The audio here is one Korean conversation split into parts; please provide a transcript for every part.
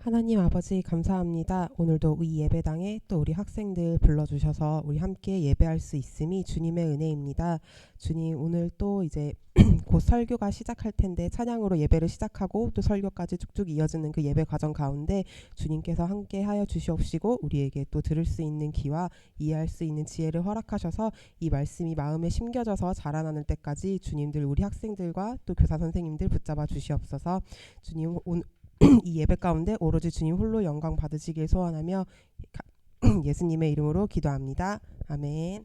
하나님 아버지 감사합니다. 오늘도 이 예배당에 또 우리 학생들 불러주셔서 우리 함께 예배할 수 있음이 주님의 은혜입니다. 주님, 오늘 또 이제 곧 설교가 시작할 텐데 찬양으로 예배를 시작하고 또 설교까지 쭉쭉 이어지는 그 예배 과정 가운데 주님께서 함께 하여 주시옵시고 우리에게 또 들을 수 있는 귀와 이해할 수 있는 지혜를 허락하셔서 이 말씀이 마음에 심겨져서 자라나는 때까지 주님들 우리 학생들과 또 교사 선생님들 붙잡아 주시옵소서. 주님, 이 예배 가운데 오로지 주님 홀로 영광 받으시길 소원하며 예수님의 이름으로 기도합니다. 아멘.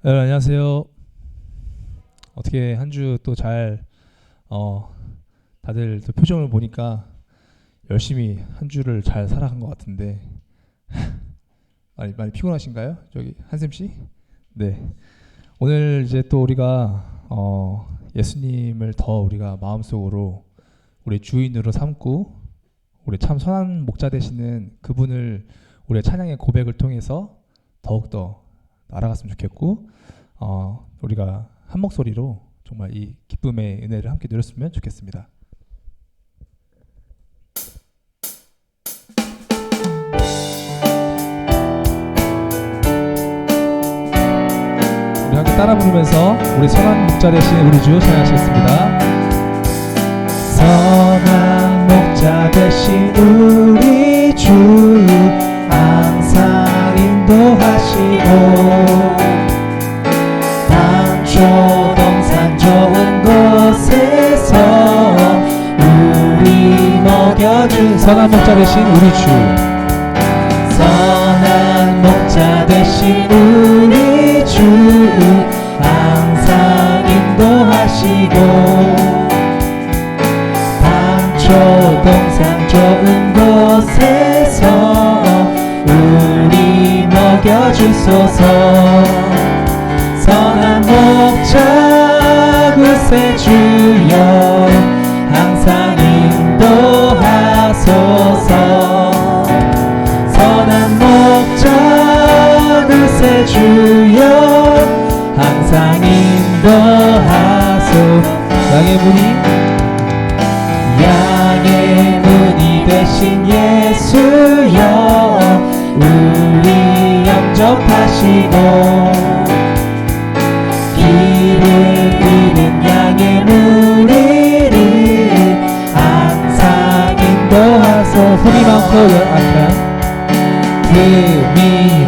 여러분 안녕하세요. 어떻게 한 주 또 잘 다들 또 표정을 보니까 열심히 한 주를 잘 살아간 것 같은데 많이 피곤하신가요? 저기 한샘 씨? 네. 오늘 이제 또 우리가 예수님을 더 우리가 마음속으로 우리 주인으로 삼고 우리 참 선한 목자 되시는 그분을 우리의 찬양의 고백을 통해서 더욱더 알아갔으면 좋겠고 우리가 한 목소리로 정말 이 기쁨의 은혜를 함께 누렸으면 좋겠습니다. 우리 함께 따라 부르면서 우리 선한 목자 되신 우리 주 찬양하시겠습니다. 선한 목자 되신 우리 주 항상 인도하시고 방초동산 좋은 곳에서 우리 먹여준 선한 목자 되신 우리 주 선한 목자 되신 우리 주 항상 인도하시고 방초동산 좋은 곳에서 우리 먹여주소서. 선한 목자 구세주여 항상 인도하소서. 선한 목자 구세주여 항상 인도하소서. 양의 문이 양의 문이 되신 예수여 우리 영접하시고 길을 잃은 양의 무리를 항상 인도하소. 흠이 많고 약한 흠이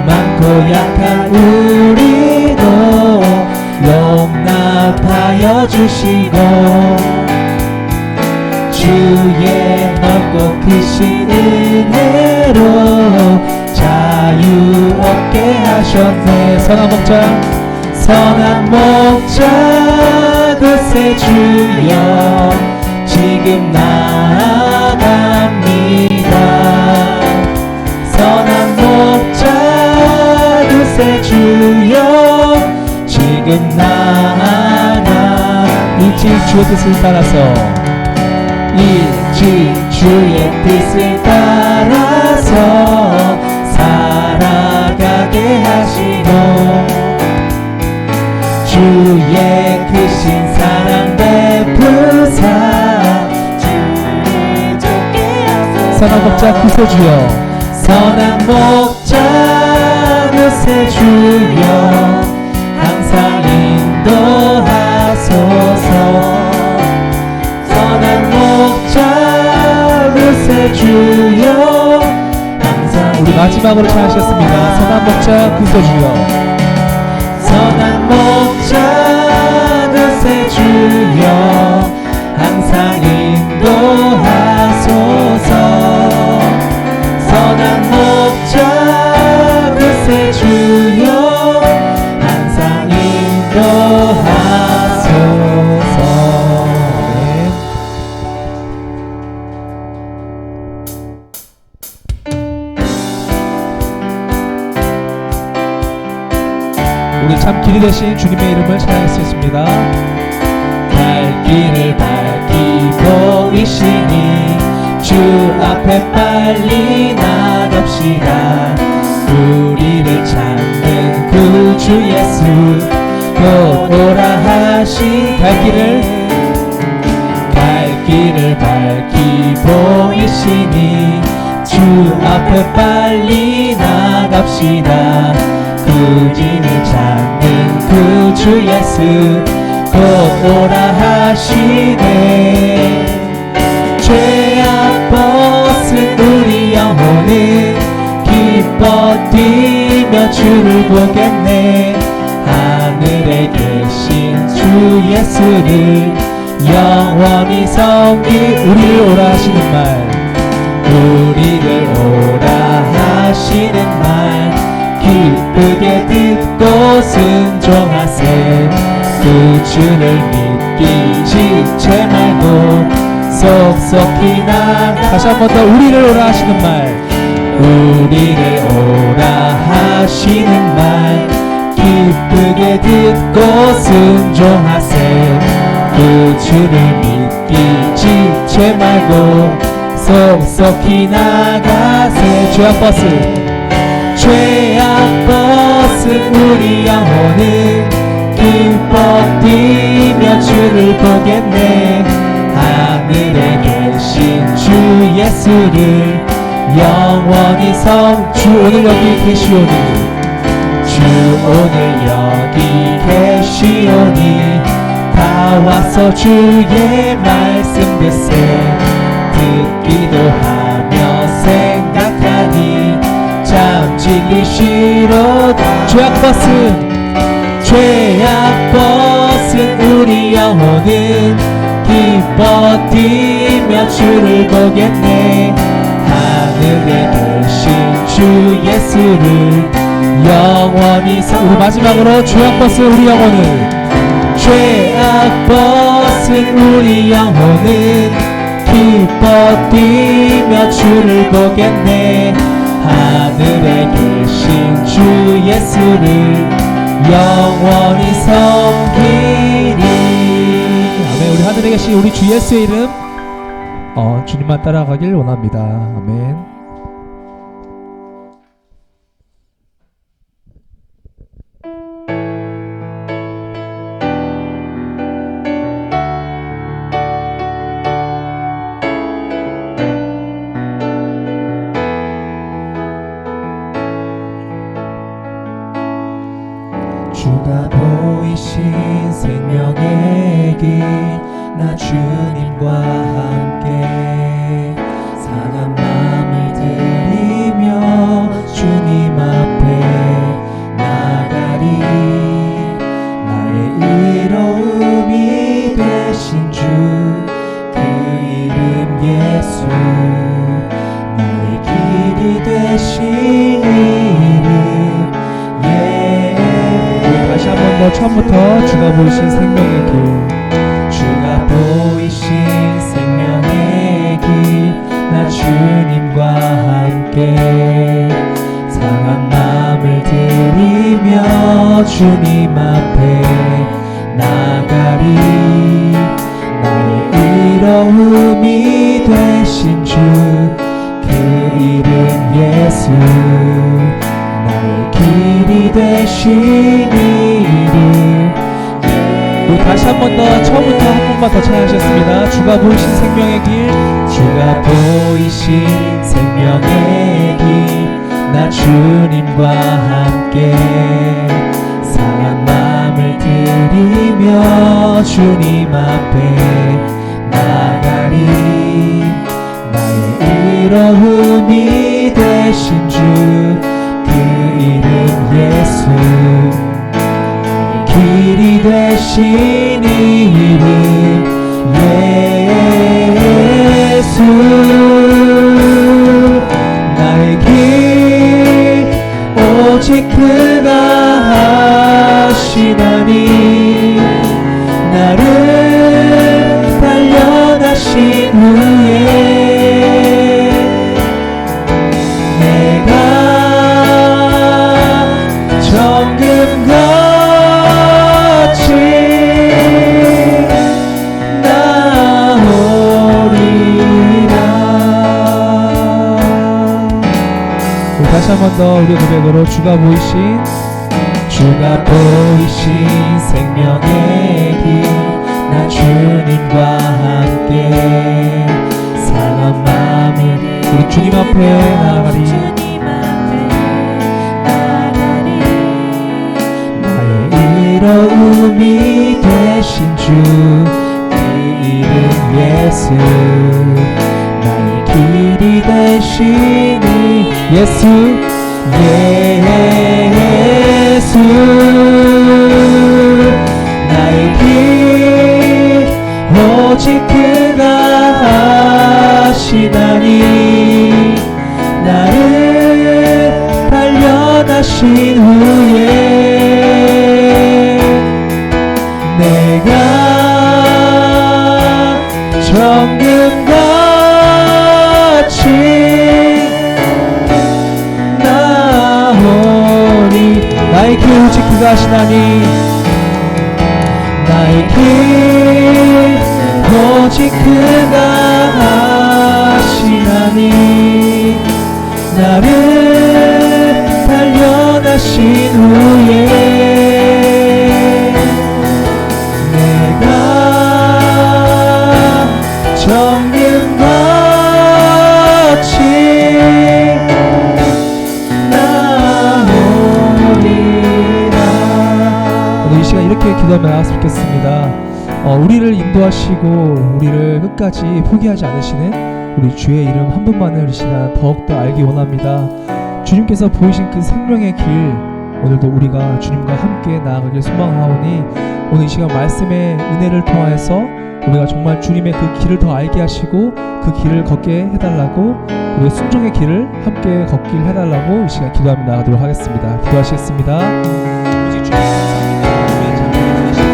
많고 약한 우리도 용납하여 주시고 주의 넓고 크신 은혜로 자유 얻게 하셨네. 선한 목자 구세주여 지금 나아갑니다. 선한 목자 구세주여 지금 나아가 일찍 주의 뜻을 따라서 일찍 주의 뜻을 따라서 살아가게 하시고 주의 크신 사랑 베푸사 주를 쫓게 하소서. 선한 목자 구세주여 선한 목자 구세주여 항상 인도하소서. 선한 목자 구세주여 항상 우리 마지막으로 찬양하셨습니다. 선한 목자 구세주여 선한 목자 구세주여 항상 인도하소서. 선한 목자 구세주여 항상 인도하소서. 우리 참 길이 되신 주님의 이름을 찬양했습니다. 갈 길을 밝히 보이시니 주 앞에 빨리 나갑시다. 우리를 찾는 구주 예수 곧 오라 하신 갈 길을 밝히 보이시니 주 앞에 빨리 나갑시다. 구진을 찾는 그 주 예수 곧 오라 하시네. 죄악 벗은 우리 영혼은 기뻐 뛰며 주를 보겠네. 하늘에 계신 주 예수를 영원히 섬기 우리를 오라 하시는 말, 우리를 오라 하시는 말 기쁘게 듣고 순종하세. 그 주를 믿기 지체 말고 속속히 나가. 다시 한 번 더 우리를 오라 하시는 말, 우리를 오라 하시는 말 기쁘게 듣고 순종하세. 그 주를 믿기 지체 말고 속속히 나가세. 죄악 벗은 우리 영혼은 기뻐 뛰며 주를 보겠네. 하늘에 계신 주 예수를 영원히 주 오늘 여기 계시오니, 주 오늘 여기 계시오니 다 와서 주의 말씀 듣세. 듣기도 하며 생각하니 참 진리시로다. 죄악 벗은 우리 영혼은 기뻐 뛰며 주를 보겠네. 하늘에 계신 주 예수를 영원히 우리 마지막으로 죄악 벗은 우리 영혼은, 죄악 벗은 우리 영혼은 기뻐 뛰며 주를 보겠네. 하늘에 계신 주 예수를 영원히 섬기리. 아멘. 우리 하늘에 계신 우리 주 예수의 이름 주님만 따라가길 원합니다. 아멘. 주가 보이신 생명의 길, 나 주님과 함께 상한 마음을 들이며 주님 앞에 나가리. 나의 이로움이 되신 주 그 이름 예수, 나의 길이 되신 이름 예수. 다시 한 번 더 처음부터 주가 보이신 생명의 길, 주가 보이신 생명의 길, 나 주님과 함께 상한 마음을 들이며 주님 앞에 나가리. 나의 이로움이 되신 주 그 이름 예수, 나의 길이 되신 이름. 우리 다시 한 번 더 처음부터 한 번만 더 찬양하셨습니다. 주가 보이신 생명의 길, 주가 보이신 생명의 길, 나 주님과 함께 상한 마음을 들이며 주님 앞에 나가리. 나의 이로움이 되신 주 그 이름 예수, 길이 되신 이름 예수. 나의 길 오직 그가 하시나니, 나를 단련하신 후에 내가 정금같이 다시 한 번 더 우리 고백으로 주가 보이신 생명의 길, 나 주님과 함께 상한 마음을 우리 주님 앞에 나아가리. 나의 이로움이 되신 주 그 이름 예수 나의 길이 되시니 예수 예수 나의 길 오직 그가 하시나니 나를 발견하신 후에 내가 정금같이 나오니 나의 길 오직 그가 하시나니 나의 길 오직 그가 하시나니 나를 발견하신 후에 내가 정금같이 나오리라. 오늘 이 시간 이렇게 기도하며 나갔으면 좋겠습니다. 우리를 인도하시고 우리를 끝까지 포기하지 않으시는 우리 주의 이름 한 분만을 이 시간 더욱더 알기 원합니다. 주님께서 보이신 그 생명의 길, 오늘도 우리가 주님과 함께 나아가길 소망하오니 오늘 이 시간 말씀의 은혜를 통하여서 우리가 정말 주님의 그 길을 더 알게 하시고 그 길을 걷게 해달라고, 우리의 순종의 길을 함께 걷길 해달라고 이 시간 기도하며 나가도록 하겠습니다. 기도하시겠습니다. 오직 주님 감사합니다. 우리의 잠깐의 되시고 이 시간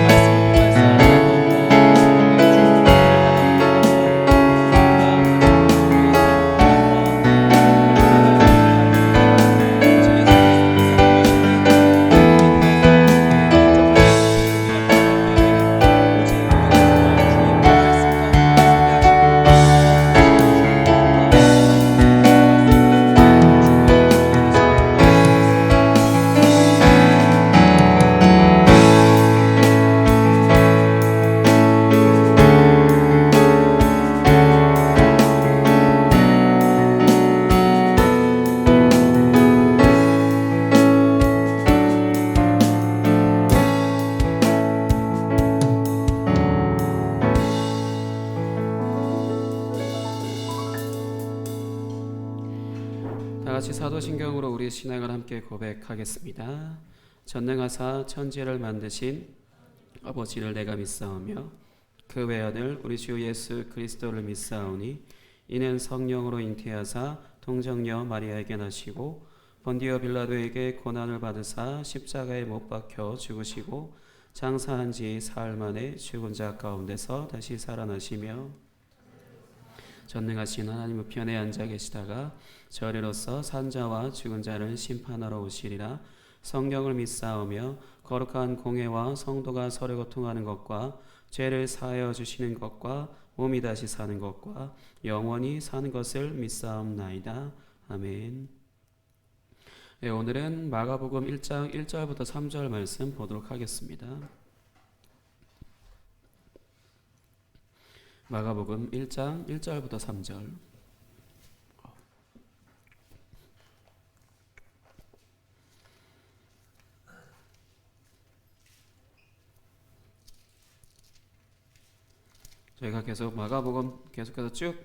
말씀을 다같이 사도신경으로 우리 신앙을 함께 고백하겠습니다. 전능하사 천지를 만드신 아버지를 내가 믿사오며 그 외아들 우리 주 예수 그리스도를 믿사오니 이는 성령으로 잉태하사 동정녀 마리아에게 나시고 본디오 빌라도에게 고난을 받으사 십자가에 못 박혀 죽으시고 장사한 지 사흘 만에 죽은 자 가운데서 다시 살아나시며 전능하신 하나님 우편에 앉아 계시다가 저리로서 산자와 죽은 자를 심판하러 오시리라. 성령을 믿사오며 거룩한 공회와 성도가 서로 교통하는 것과 죄를 사하여 주시는 것과 몸이 다시 사는 것과 영원히 사는 것을 믿사옵나이다. 아멘. 네, 오늘은 마가복음 1장 1절부터 3절 말씀 보도록 하겠습니다. 마가복음 1장 1절부터 3절. 저희가 계속 마가복음 계속해서 쭉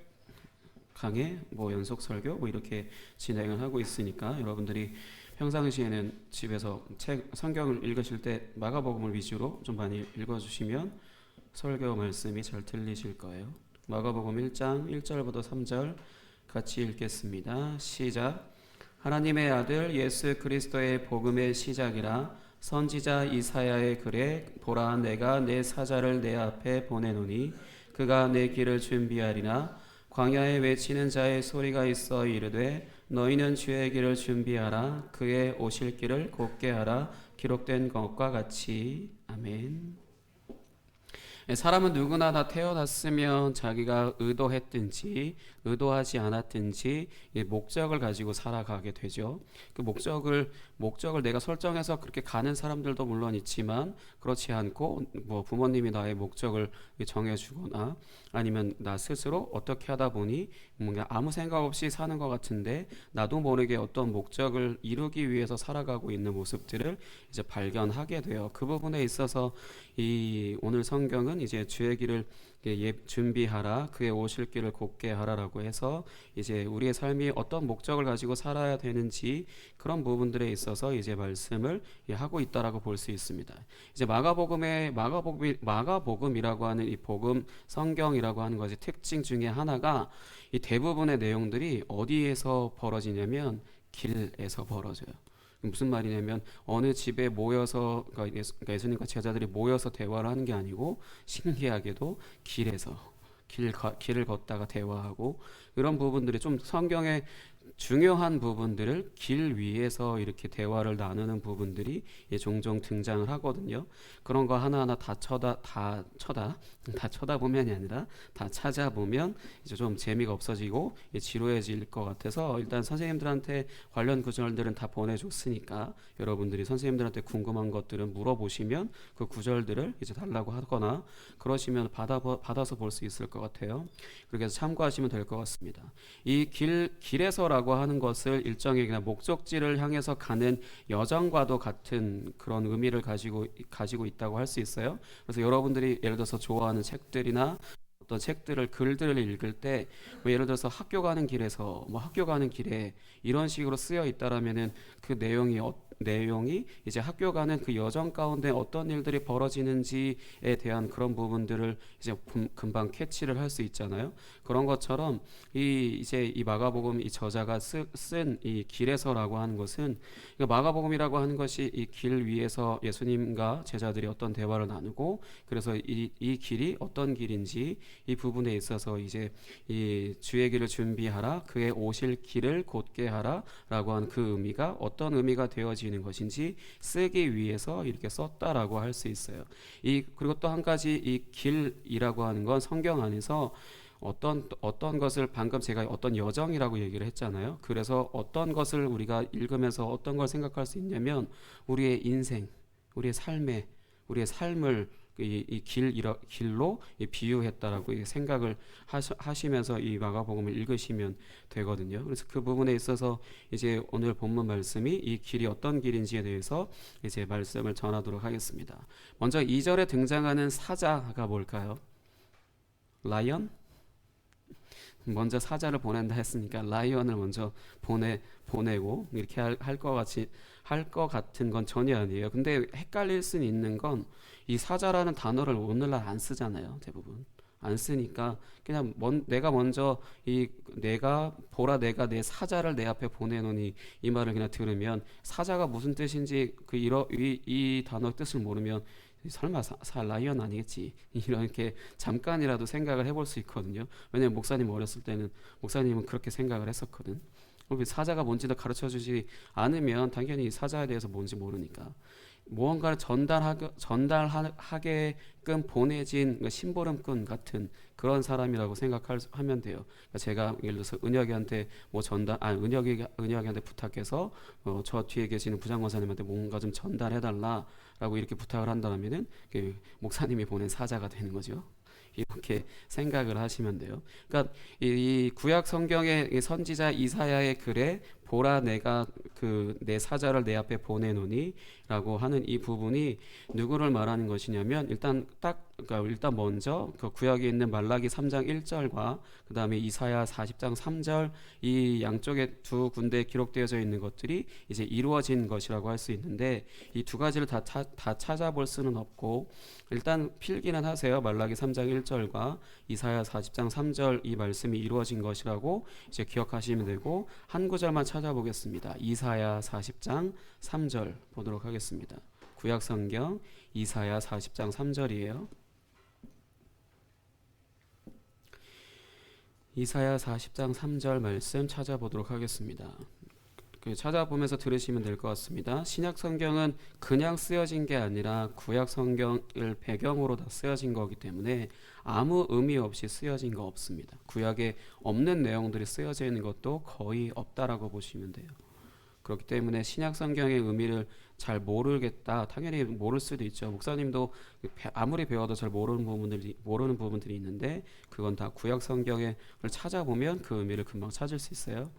강해 연속 설교 이렇게 진행을 하고 있으니까 여러분들이 평상시에는 집에서 성경을 읽으실 때 마가복음을 위주로 좀 많이 읽어주시면 설교 말씀이 잘 들리실 거예요. 마가복음 1장 1절부터 3절 같이 읽겠습니다. 시작. 하나님의 아들 예수 그리스도의 복음의 시작이라 선지자 이사야의 글에 보라 내가 내 사자를 내 앞에 보내노니 그가 내 길을 준비하리라. 광야에 외치는 자의 소리가 있어 이르되 너희는 주의 길을 준비하라. 그의 오실 길을 곧게 하라. 기록된 것과 같이. 아멘. 사람은 누구나 다 태어났으면 자기가 의도했든지 의도하지 않았든지 이 목적을 가지고 살아가게 되죠. 그 목적을 내가 설정해서 그렇게 가는 사람들도 물론 있지만 그렇지 않고 뭐 부모님이 나의 목적을 정해주거나 아니면 나 스스로 어떻게 하다 보니 뭔가 아무 생각 없이 사는 것 같은데 나도 모르게 어떤 목적을 이루기 위해서 살아가고 있는 모습들을 이제 발견하게 돼요. 그 부분에 있어서 이 오늘 성경은 이제 주의 길을 준비하라, 그의 오실 길을 곧게 하라라고 해서 이제 우리의 삶이 어떤 목적을 가지고 살아야 되는지 그런 부분들에 있어서 이제 말씀을 하고 있다라고 볼 수 있습니다. 이제 마가복음이라고 하는 이 복음 성경이라고 하는 것의 특징 중에 하나가 이 대부분의 내용들이 어디에서 벌어지냐면 길에서 벌어져요. 무슨 말이냐면 어느 집에 모여서 그러니까 예수님과 제자들이 모여서 대화를 하는 게 아니고 신기하게도 길을 걷다가 대화하고 이런 부분들이 좀 성경의 중요한 부분들을 길 위에서 이렇게 대화를 나누는 부분들이 종종 등장을 하거든요. 그런 거 하나하나 다 쳐다보면이 아니라 다 찾아보면 이제 좀 재미가 없어지고 지루해질 것 같아서 일단 선생님들한테 관련 구절들은 다 보내줬으니까 여러분들이 선생님들한테 궁금한 것들은 물어보시면 그 구절들을 이제 달라고 하거나 그러시면 받아서 볼 수 있을 것 같아요. 그렇게 해서 참고하시면 될 것 같습니다. 이 길에서라고 하는 것을 일정의 그냥 목적지를 향해서 가는 여정과도 같은 그런 의미를 가지고 있다고 할 수 있어요. 그래서 여러분들이 예를 들어서 좋아하는 책들이나 어떤 글들을 읽을 때 뭐 예를 들어서 학교 가는 길에 이런 식으로 쓰여 있다라면은 그 내용이 이제 학교 가는 그 여정 가운데 어떤 일들이 벌어지는지에 대한 그런 부분들을 이제 금방 캐치를 할 수 있잖아요. 그런 것처럼 이제 이 마가복음 이 저자가 쓴 이 길에서라고 하는 것은 마가복음이라고 하는 것이 이 길 위에서 예수님과 제자들이 어떤 대화를 나누고 그래서 이 길이 어떤 길인지 이 부분에 있어서 이제 이 주의 길을 준비하라, 그의 오실 길을 곧게 하라라고 하는 그 의미가 어떤 의미가 되어지는 것인지 쓰기 위해서 이렇게 썼다라고 할 수 있어요. 그리고 또 한 가지 이 길이라고 하는 건 성경 안에서 어떤 것을 방금 제가 어떤 여정이라고 얘기를 했잖아요. 그래서 어떤 것을 우리가 읽으면서 어떤 걸 생각할 수 있냐면 우리의 인생, 우리의 삶을 이 길로 비유했다라고 생각을 하시면서 이 마가복음을 읽으시면 되거든요. 그래서 그 부분에 있어서 이제 오늘 본문 말씀이 이 길이 어떤 길인지에 대해서 이제 말씀을 전하도록 하겠습니다. 먼저 2절에 등장하는 사자가 뭘까요? 라이언? 먼저 사자를 보낸다 했으니까 라이언을 먼저 보내고 이렇게 할 것 같은 건 전혀 아니에요. 근데 헷갈릴 수는 있는 건 이 사자라는 단어를 오늘날 안 쓰잖아요. 대부분 안 쓰니까 그냥 내가 먼저 내가 내 사자를 내 앞에 보내노니 이 말을 그냥 들으면 사자가 무슨 뜻인지 이 단어 뜻을 모르면 설마 라이언 아니겠지 이렇게 잠깐이라도 생각을 해볼 수 있거든요. 왜냐면 목사님 어렸을 때는 목사님은 그렇게 생각을 했었거든. 사자가 뭔지도 가르쳐주지 않으면 당연히 사자에 대해서 뭔지 모르니까 무언가를 전달하게끔 보내진 심부름꾼 같은 그런 사람이라고 생각하면 돼요. 그러니까 제가 예를 들어서 은혁이한테 은혁이한테 부탁해서 저 뒤에 계시는 부장권사님한테 뭔가 좀 전달해달라라고 이렇게 부탁을 한다면은 목사님이 보낸 사자가 되는 거죠. 이렇게 생각을 하시면 돼요. 그러니까 이 구약 성경의 선지자 이사야의 글에 보라 내가 내 사자를 내 앞에 보내노니라고 하는 이 부분이 누구를 말하는 것이냐면 일단 먼저 그 구약에 있는 말라기 3장 1절과 그 다음에 이사야 40장 3절 이 양쪽에 두 군데에 기록되어져 있는 것들이 이제 이루어진 것이라고 할 수 있는데 이 두 가지를 다 찾아볼 수는 없고 일단 필기는 하세요. 말라기 3장 1절과 이사야 40장 3절 이 말씀이 이루어진 것이라고 이제 기억하시면 되고 한 구절만 찾아보겠습니다. 이사야 40장 3절 보도록 하겠습니다. 구약 성경 이사야 40장 3절이에요. 이사야 40장 3절 말씀 찾아보도록 하겠습니다. 찾아보면서 들으시면 될 것 같습니다. 신약 성경은 그냥 쓰여진 게 아니라 구약 성경을 배경으로 다 쓰여진 거기 때문에 아무 의미 없이 쓰여진 거 없습니다. 구약에 없는 내용들이 쓰여져 있는 것도 거의 없다라고 보시면 돼요. 그렇기 때문에 신약 성경의 의미를 잘 모르겠다. 당연히 모를 수도 있죠. 목사님도 아무리 배워도 잘 모르는 부분들이 있는데 그건 다 구약 성경을 찾아보면 그 의미를 금방 찾을 수 있어요.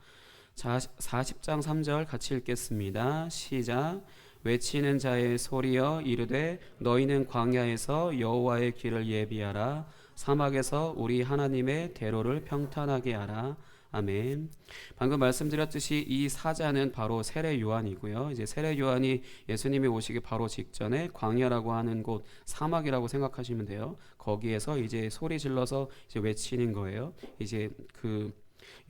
자, 40장 3절 같이 읽겠습니다. 시작. 외치는 자의 소리여 이르되 너희는 광야에서 여호와의 길을 예비하라. 사막에서 우리 하나님의 대로를 평탄하게 하라. 아멘. 방금 말씀드렸듯이 이 사자는 바로 세례 요한이고요. 이제 세례 요한이 예수님이 오시기 바로 직전에 광야라고 하는 곳, 사막이라고 생각하시면 돼요. 거기에서 이제 소리 질러서 이제 외치는 거예요. 이제 그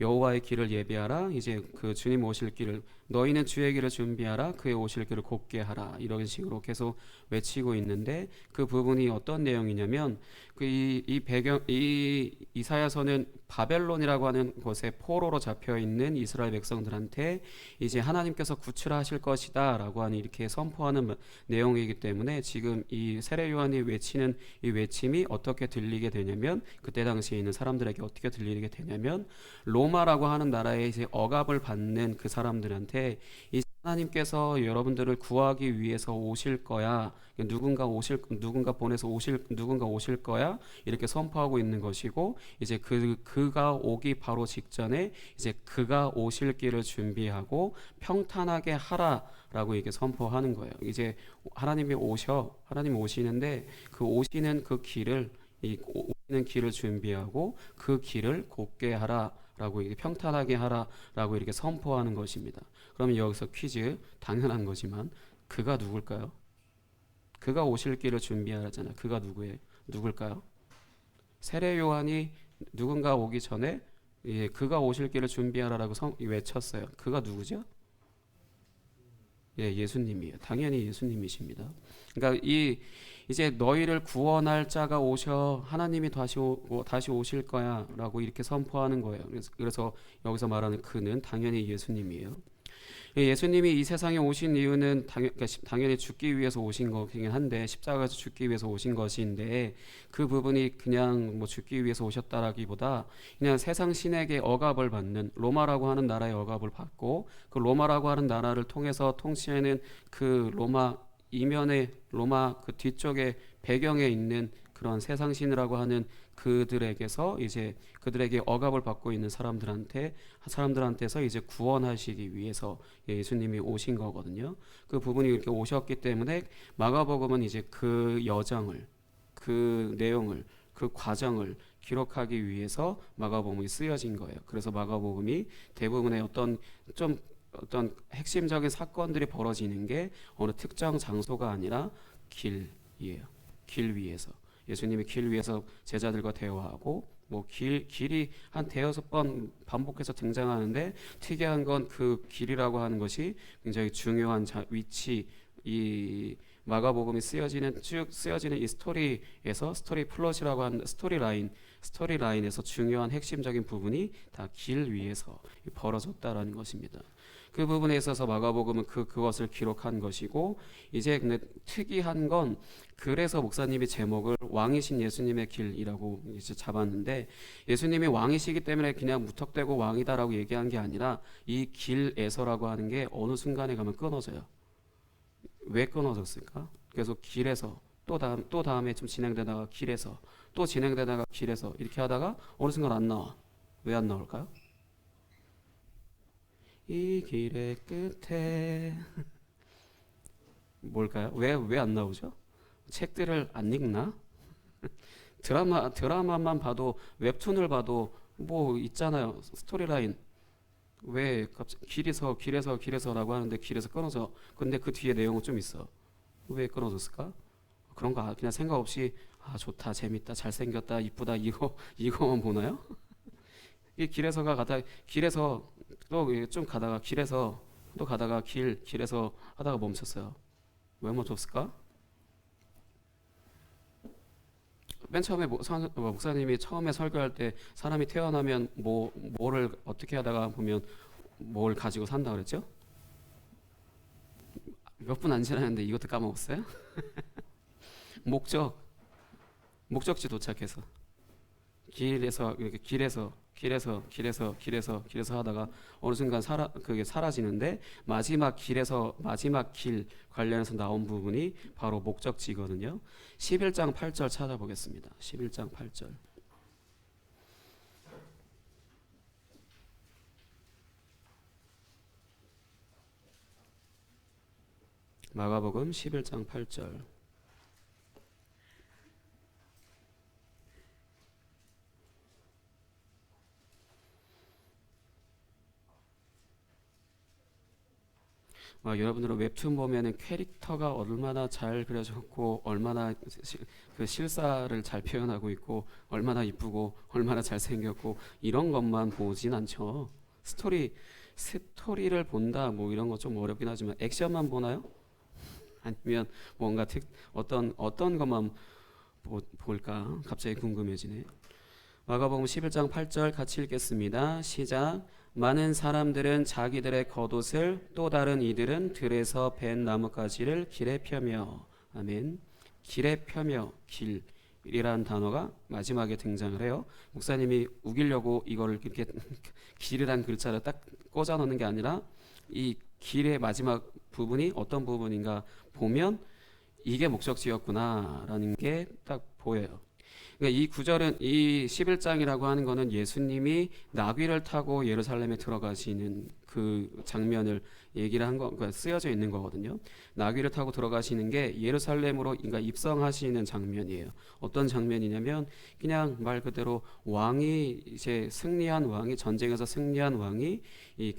여호와의 길을 예비하라. 이제 그 주님 오실 길을, 너희는 주의 길을 준비하라. 그의 오실 길을 곧게 하라. 이런 식으로 계속 외치고 있는데 그 부분이 어떤 내용이냐면 이 배경, 이 이사야서는 바벨론이라고 하는 곳에 포로로 잡혀 있는 이스라엘 백성들한테 이제 하나님께서 구출하실 것이다라고 하는 이렇게 선포하는 내용이기 때문에 지금 이 세례 요한이 외치는 이 외침이 어떻게 들리게 되냐면 그때 당시에 있는 사람들에게 어떻게 들리게 되냐면 로마라고 하는 나라에 이제 억압을 받는 그 사람들한테 이 하나님께서 여러분들을 구하기 위해서 오실 거야. 누군가 오실 거야. 이렇게 선포하고 있는 것이고 이제 그가 오기 바로 직전에 이제 그가 오실 길을 준비하고 평탄하게 하라라고 이게 선포하는 거예요. 이제 하나님이 오시는데 그 오시는 그 길을 오시는 길을 준비하고 그 길을 곧게 하라라고 이게 평탄하게 하라라고 이렇게 선포하는 것입니다. 그러면 여기서 퀴즈, 당연한 거지만 그가 누굴까요? 그가 오실 길을 준비하라잖아. 그가 누굴까요? 세례 요한이 누군가 오기 전에 그가 오실 길을 준비하라라고 외쳤어요. 그가 누구죠? 예수님이에요. 당연히 예수님이십니다. 그러니까 이제 너희를 구원할 자가 오셔, 하나님이 다시 오실 거야라고 이렇게 선포하는 거예요. 그래서 여기서 말하는 그는 당연히 예수님이에요. 예수님이 이 세상에 오신 이유는 당연히 죽기 위해서 오신 거긴 한데 십자가에서 죽기 위해서 오신 것인데 그 부분이 그냥 뭐 죽기 위해서 오셨다라기보다 그냥 세상 신에게 억압을 받는 로마라고 하는 나라의 억압을 받고 그 로마라고 하는 나라를 통해서 통치하는 그 로마 이면에 로마 그 뒤쪽에 배경에 있는 그런 세상 신이라고 하는 그들에게서 이제 그들에게 억압을 받고 있는 사람들한테서 이제 구원하시기 위해서 예수님이 오신 거거든요. 그 부분이 이렇게 오셨기 때문에 마가복음은 이제 그 여정을, 그 내용을, 그 과정을 기록하기 위해서 마가복음이 쓰여진 거예요. 그래서 마가복음이 대부분의 어떤 핵심적인 사건들이 벌어지는 게 어느 특정 장소가 아니라 길이에요. 길 위에서. 예수님이 길 위에서 제자들과 대화하고 뭐 길이 한 대여섯 번 반복해서 등장하는데 특이한 건 그 길이라고 하는 것이 굉장히 중요한 위치, 이 마가복음이 쭉 쓰여지는 이 스토리에서 스토리 플롯이라고 하는 스토리라인에서 중요한 핵심적인 부분이 다 길 위에서 벌어졌다라는 것입니다. 그 부분에 있어서 마가복음은 그것을 기록한 것이고 이제 근데 특이한 건 그래서 목사님이 제목을 왕이신 예수님의 길이라고 이제 잡았는데 예수님이 왕이시기 때문에 그냥 무턱대고 왕이다라고 얘기한 게 아니라 이 길에서라고 하는 게 어느 순간에 가면 끊어져요. 왜 끊어졌을까? 계속 길에서 또 다음에 좀 진행되다가 길에서 또 진행되다가 길에서 이렇게 하다가 어느 순간 안 나와. 왜 안 나올까요? 이 길의 끝에 뭘까요? 왜 안 나오죠? 책들을 안 읽나? 드라마만 봐도 웹툰을 봐도 뭐 있잖아요. 스토리라인. 왜 갑자기 길에서라고 하는데 길에서 끊어져. 근데 그 뒤에 내용은 좀 있어. 왜 끊어졌을까? 그런 거 그냥 생각 없이 좋다, 재밌다, 잘생겼다, 이쁘다 이거만 보나요? 이 길에서 또 좀 가다가 길에서 또 가다가 길에서 하다가 멈췄어요. 왜 멈췄을까? 맨 처음에 목사님이 처음에 설교할 때 사람이 태어나면 뭐를 어떻게 하다가 보면 뭘 가지고 산다 그랬죠? 몇 분 안 지났는데 이것도 까먹었어요? 목적지 도착해서 길에서 이렇게 길에서 하다가 어느 순간 그게 사라지는데 마지막 길 관련해서 나온 부분이 바로 목적지거든요. 11장 8절 찾아보겠습니다. 11장 8절. 마가복음 11장 8절. 여러분들은 웹툰 보면은 캐릭터가 얼마나 잘 그려졌고 얼마나 그 실사를 잘 표현하고 있고 얼마나 이쁘고 얼마나 잘생겼고 이런 것만 보진 않죠. 스토리를 본다 뭐 이런 거 좀 어렵긴 하지만 액션만 보나요? 아니면 뭔가 어떤 것만 볼까? 갑자기 궁금해지네. 마가복음 11장 8절 같이 읽겠습니다. 시작. 많은 사람들은 자기들의 겉옷을 또 다른 이들은 들에서 벤 나뭇가지를 길에 펴며 아멘. 길에 펴며 길이라는 단어가 마지막에 등장을 해요. 목사님이 우기려고 이거를 이렇게 길이란 글자를 딱 꽂아 놓는 게 아니라 이 길의 마지막 부분이 어떤 부분인가 보면 이게 목적지였구나라는 게 딱 보여요. 그러니까 이 구절은 이 11장이라고 하는 거는 예수님이 나귀를 타고 예루살렘에 들어가시는 그 장면을 얘기를 한 거, 그러니까 쓰여져 있는 거거든요. 나귀를 타고 들어가시는 게 예루살렘으로 그러니까 입성하시는 장면이에요. 어떤 장면이냐면 그냥 말 그대로 왕이 이제 승리한 왕이 전쟁에서 승리한 왕이 이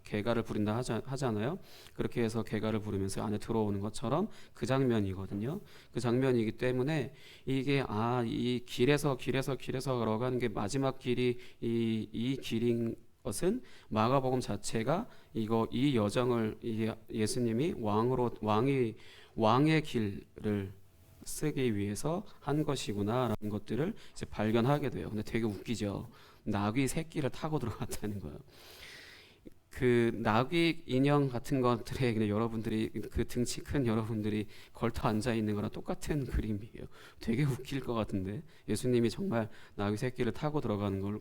개가를 부린다 하잖아요. 그렇게 해서 개가를 부르면서 안에 들어오는 것처럼 그 장면이거든요. 그 장면이기 때문에 이게 이 길에서 걸어가는 게 마지막 길이 이 길인 것은 마가복음 자체가 이 여정을 예수님이 왕의 길을 쓰기 위해서 한 것이구나라는 것들을 이제 발견하게 돼요. 근데 되게 웃기죠. 나귀 새끼를 타고 들어갔다는 거예요. 그 나귀 인형 같은 것들에 그냥 여러분들이 그 등치 큰 여러분들이 걸터 앉아 있는 거랑 똑같은 그림이에요. 되게 웃길 것 같은데 예수님이 정말 나귀 새끼를 타고 들어가는 걸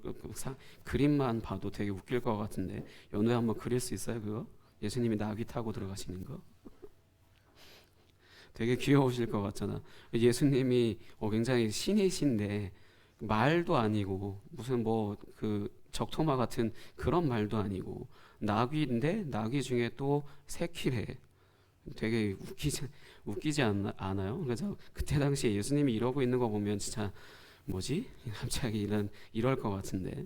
그림만 봐도 되게 웃길 것 같은데 연우에 한번 그릴 수 있어요 그거? 예수님이 나귀 타고 들어가시는 거? 되게 귀여우실 것 같잖아. 예수님이 굉장히 신이신데 말도 아니고 무슨 뭐 그 적토마 같은 그런 말도 아니고 나귀인데 나귀 중에 또 새끼래. 되게 웃기지 않아요? 그래서 그때 당시에 예수님이 이러고 있는 거 보면 진짜 뭐지? 갑자기 이럴 것 같은데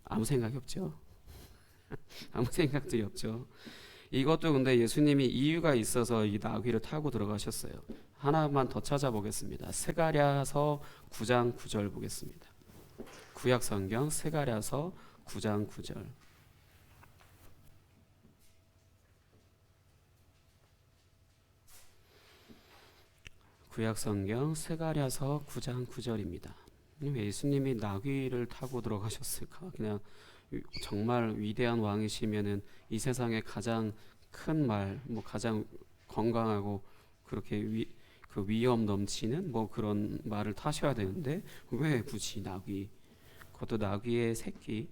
아무 생각이 없죠. 아무 생각도 없죠. 이것도 근데 예수님이 이유가 있어서 이 나귀를 타고 들어가셨어요. 하나만 더 찾아보겠습니다. 스가랴서 9장 9절 보겠습니다. 구약 성경 스가랴서 9장 9절. 구약 성경 스가랴서 9장 9절입니다. 왜 예수님이 나귀를 타고 들어가셨을까? 그냥 정말 위대한 왕이시면은 이 세상에 가장 큰 말, 뭐 가장 건강하고 그렇게 그 위엄 넘치는 뭐 그런 말을 타셔야 되는데 왜 굳이 나귀? 그것도 나귀의 새끼.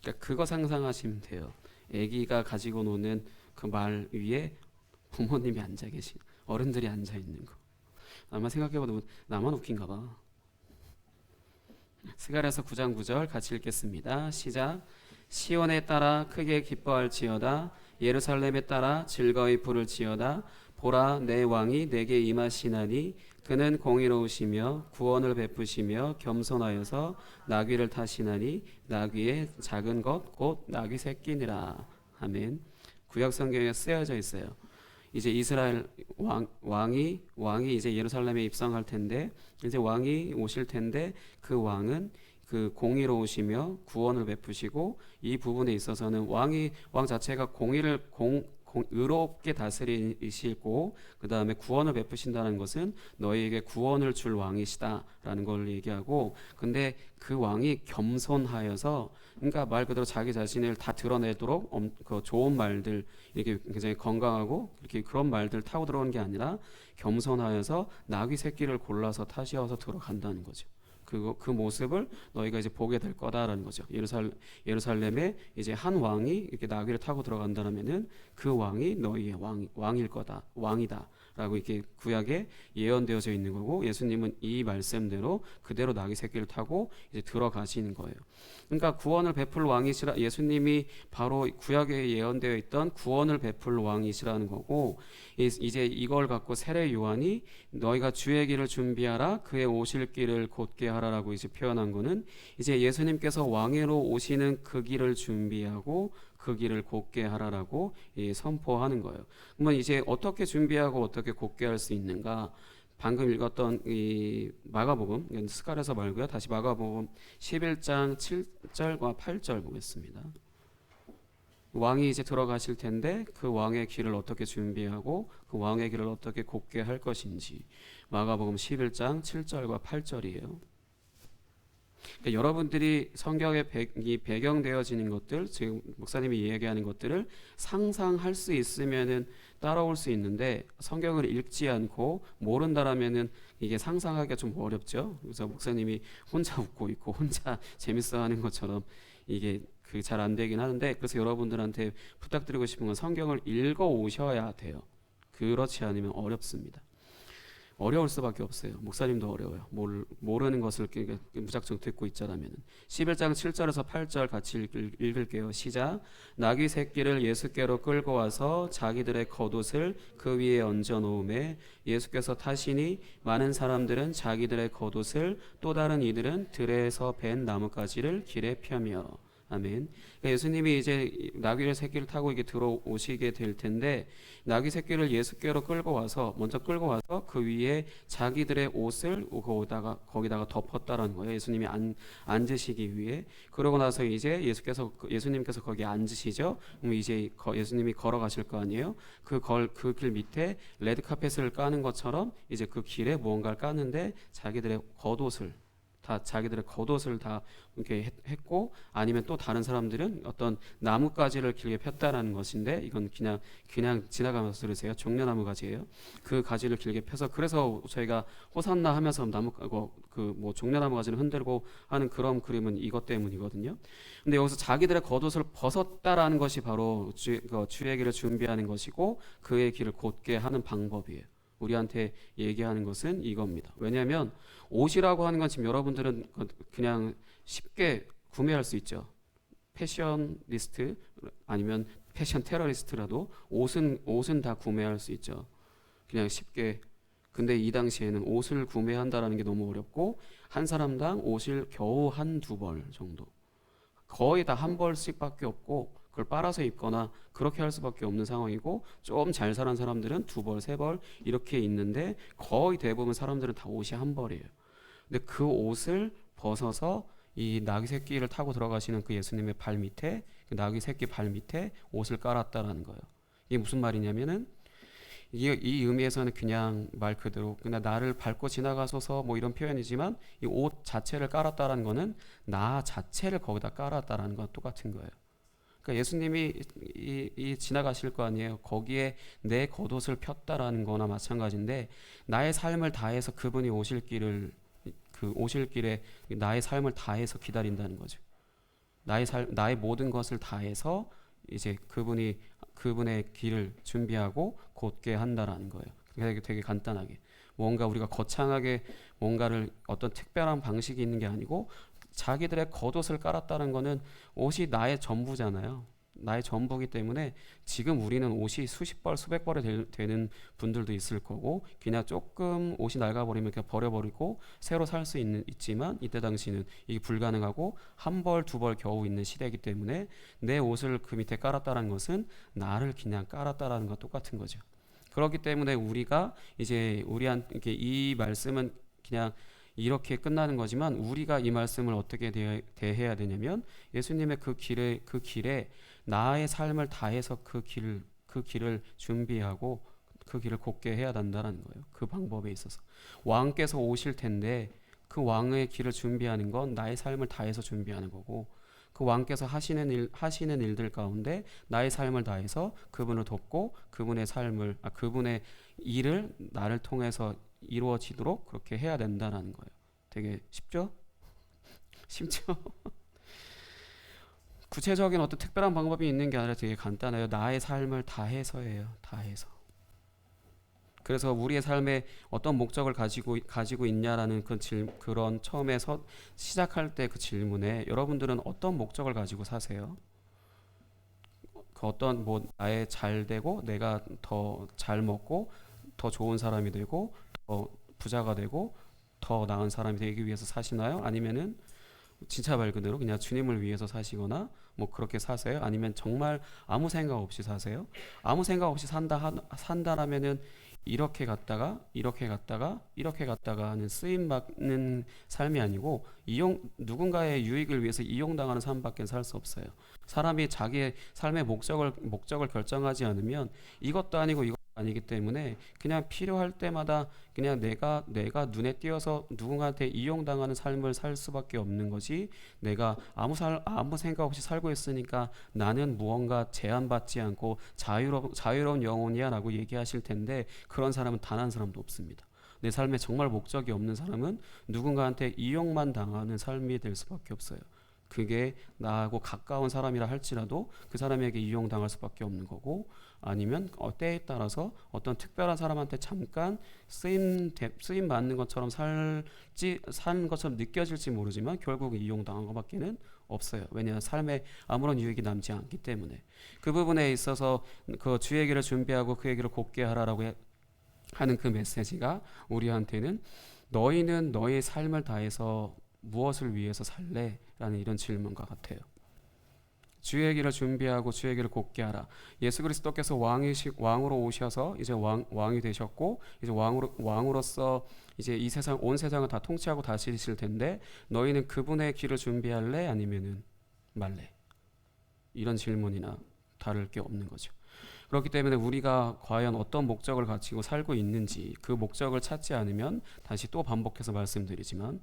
그러니까 그거 상상하시면 돼요. 아기가 가지고 노는 그 말 위에 부모님이 앉아 계신, 어른들이 앉아 있는 거. 아마 생각해봐도 나만 웃긴가 봐. 스가랴서 9장 9절 같이 읽겠습니다. 시작. 시온에 따라 크게 기뻐할지어다. 예루살렘에 따라 즐거이 부를지어다. 보라, 내 왕이 내게 임하시나니 그는 공의로우시며 구원을 베푸시며 겸손하여서 나귀를 타시나니 나귀의 작은 것 곧 나귀 새끼니라. 아멘. 구약 성경에 쓰여져 있어요. 이제 이스라엘 왕이 이제 예루살렘에 입성할 텐데 이제 왕이 오실 텐데 그 왕은 그 공의로우시며 구원을 베푸시고 이 부분에 있어서는 왕 자체가 의롭게 다스리시고 그 다음에 구원을 베푸신다는 것은 너희에게 구원을 줄 왕이시다라는 걸 얘기하고, 근데 그 왕이 겸손하여서, 그러니까 말 그대로 자기 자신을 다 드러내도록 그 좋은 말들, 이렇게 굉장히 건강하고 이렇게 그런 말들 타고 들어오는 게 아니라 겸손하여서 나귀 새끼를 골라서 타시어서 들어간다는 거죠. 그 모습을 너희가 이제 보게 될 거다라는 거죠. 예루살렘에 이제 한 왕이 이렇게 나귀를 타고 들어간다면은 그 왕이 너희의 왕일 거다, 왕이다라고 이렇게 구약에 예언되어져 있는 거고, 예수님은 이 말씀대로 그대로 나귀 새끼를 타고 이제 들어가시는 거예요. 그러니까 구원을 베풀 왕이시라, 예수님이 바로 구약에 예언되어 있던 구원을 베풀 왕이시라는 거고, 이제 이걸 갖고 세례 요한이 너희가 주의 길을 준비하라, 그의 오실 길을 곧게 하라라고 이제 표현한 거는, 이제 예수님께서 왕으로 오시는 그 길을 준비하고 그 길을 곧게 하라라고 선포하는 거예요. 그러면 이제 어떻게 준비하고 어떻게 곧게 할 수 있는가? 방금 읽었던 이 마가복음, 스가랴서 말고요, 다시 마가복음 11장 7절과 8절 보겠습니다. 왕이 이제 들어가실 텐데 그 왕의 길을 어떻게 준비하고 그 왕의 길을 어떻게 곧게 할 것인지, 마가복음 11장 7절과 8절이에요. 그러니까 여러분들이 성경에 배경되어지는 것들, 지금 목사님이 얘기하는 것들을 상상할 수 있으면은 따라올 수 있는데, 성경을 읽지 않고 모른다라면은 이게 상상하기가 좀 어렵죠. 그래서 목사님이 혼자 웃고 있고 혼자 재밌어하는 것처럼 이게 잘 안 되긴 하는데, 그래서 여러분들한테 부탁드리고 싶은 건 성경을 읽어 오셔야 돼요. 그렇지 않으면 어렵습니다. 어려울 수밖에 없어요. 목사님도 어려워요. 모르는 것을 무작정 듣고 있자라면. 11장 7절에서 8절 같이 읽을게요. 시작. 나귀 새끼를 예수께로 끌고 와서 자기들의 겉옷을 그 위에 얹어 놓음에 예수께서 타시니 많은 사람들은 자기들의 겉옷을, 또 다른 이들은 들에서 벤 나뭇가지를 길에 펴며. 아멘. 그러니까 예수님이 이제 나귀 새끼를 타고 이게 들어오시게 될 텐데, 나귀 새끼를 예수께로 먼저 끌고 와서 그 위에 자기들의 옷을 거기다가 덮었다라는 거예요. 예수님이 앉으시기 위해. 그러고 나서 이제 예수님께서 거기에 앉으시죠. 그럼 이제 예수님이 걸어가실 거 아니에요. 그 길 밑에 레드 카펫을 까는 것처럼 이제 그 길에 무언가를 까는데 자기들의 겉옷을 다 이렇게 했고, 아니면 또 다른 사람들은 어떤 나뭇가지를 길게 폈다라는 것인데, 이건 그냥 지나가면서 들으세요. 종려나무 가지예요. 그 가지를 길게 펴서, 그래서 저희가 호산나 하면서 종려나무 가지를 흔들고 하는 그런 그림은 이것 때문이거든요. 근데 여기서 자기들의 겉옷을 벗었다라는 것이 바로 주의 길을 준비하는 것이고 그의 길을 곧게 하는 방법이에요. 우리한테 얘기하는 것은 이겁니다. 왜냐하면 옷이라고 하는 건 지금 여러분들은 그냥 쉽게 구매할 수 있죠. 패셔니스트 아니면 패션 테러리스트라도 옷은 다 구매할 수 있죠. 그냥 쉽게. 근데 이 당시에는 옷을 구매한다라는 게 너무 어렵고, 한 사람당 옷을 겨우 한두 벌 정도, 거의 다 한 벌씩밖에 없고, 그걸 빨아서 입거나 그렇게 할 수밖에 없는 상황이고, 좀 잘 사는 사람들은 두 벌, 세 벌 이렇게 있는데, 거의 대부분 사람들은 다 옷이 한 벌이에요. 근데 그 옷을 벗어서 이 나귀 새끼를 타고 들어가시는 그 예수님의 발 밑에, 그 나귀 새끼 발 밑에 옷을 깔았다라는 거예요. 이게 무슨 말이냐면은, 이 의미에서는 그냥 말 그대로 그냥 나를 밟고 지나가소서 뭐 이런 표현이지만, 이 옷 자체를 깔았다라는 거는 나 자체를 거기다 깔았다라는 건 똑같은 거예요. 그러니까 예수님이 이 지나가실 거 아니에요. 거기에 내 겉옷을 폈다라는 거나 마찬가지인데, 나의 삶을 다해서 그분이 오실 길에 나의 삶을 다해서 기다린다는 거죠. 나의 모든 것을 다해서 이제 그분의 길을 준비하고 곧게 한다라는 거예요. 되게 간단하게, 뭔가 우리가 거창하게 뭔가를 어떤 특별한 방식이 있는 게 아니고, 자기들의 겉옷을 깔았다는 거는 옷이 나의 전부잖아요. 나의 전부기 때문에 지금 우리는 옷이 수십 벌, 수백 벌이 되는 분들도 있을 거고, 그냥 조금 옷이 낡아버리면 그냥 버려버리고 새로 살 수 있지만, 이때 당시는 이게 불가능하고 한 벌, 두 벌 겨우 있는 시대이기 때문에 내 옷을 그 밑에 깔았다는 것은 나를 그냥 깔았다라는 것 똑같은 거죠. 그렇기 때문에 우리가 이제 우리한테 이 말씀은 그냥 이렇게 끝나는 거지만, 우리가 이 말씀을 어떻게 대해야 되냐면, 예수님의 그 길에 나의 삶을 다해서 그 그 길을 준비하고 그 길을 곧게 해야 된다는 거예요. 그 방법에 있어서 왕께서 오실 텐데 그 왕의 길을 준비하는 건 나의 삶을 다해서 준비하는 거고, 그 왕께서 하시는 일들 가운데 나의 삶을 다해서 그분을 돕고 그분의 일을 나를 통해서 이루어지도록 그렇게 해야 된다는 거예요. 되게 쉽죠? 쉽죠? 구체적인 어떤 특별한 방법이 있는 게 아니라 되게 간단해요. 나의 삶을 다해서예요. 다해서. 그래서 우리의 삶에 어떤 목적을 가지고 있냐라는 그런 처음에서 시작할 때 그 질문에 여러분들은 어떤 목적을 가지고 사세요? 그 어떤 나의 잘 되고 내가 더 잘 먹고 더 좋은 사람이 되고 더 부자가 되고 더 나은 사람이 되기 위해서 사시나요? 아니면은 진짜 말 그대로 그냥 주님을 위해서 사시거나 그렇게 사세요? 아니면 정말 아무 생각 없이 사세요? 아무 생각 없이 산다라면은 이렇게 갔다가 하는 쓰임 받는 삶이 아니고 누군가의 유익을 위해서 이용당하는 삶밖에 살 수 없어요. 사람이 자기의 삶의 목적을 결정하지 않으면 이것도 아니고 이것도 아니기 때문에 그냥 필요할 때마다 그냥 내가 눈에 띄어서 누군가한테 이용당하는 삶을 살 수밖에 없는 거지, 내가 아무 생각 없이 살고 있으니까 나는 무언가 제한받지 않고 자유로운 영혼이야 라고 얘기하실 텐데, 그런 사람은 단 한 사람도 없습니다. 내 삶에 정말 목적이 없는 사람은 누군가한테 이용만 당하는 삶이 될 수밖에 없어요. 그게 나하고 가까운 사람이라 할지라도 그 사람에게 이용당할 수밖에 없는 거고, 아니면 때에 따라서 어떤 특별한 사람한테 잠깐 쓰임 받는 것처럼 사는 것처럼 느껴질지 모르지만 결국 이용당한 것밖에는 없어요. 왜냐하면 삶에 아무런 유익이 남지 않기 때문에. 그 부분에 있어서 그 주의 길을 준비하고 그의 길을 곧게 하라라고 하는 그 메시지가 우리한테는 너희는 너의 삶을 다해서 무엇을 위해서 살래? 라는 이런 질문과 같아요. 주의 길을 준비하고 주의 길을 곧게 하라. 예수 그리스도께서 왕으로 오셔서 이제 왕이 되셨고, 이제 왕으로서 이제 온 세상을 다 통치하고 다스리실 텐데, 너희는 그분의 길을 준비할래? 아니면은 말래? 이런 질문이나 다를 게 없는 거죠. 그렇기 때문에 우리가 과연 어떤 목적을 가지고 살고 있는지, 그 목적을 찾지 않으면 다시 또 반복해서 말씀드리지만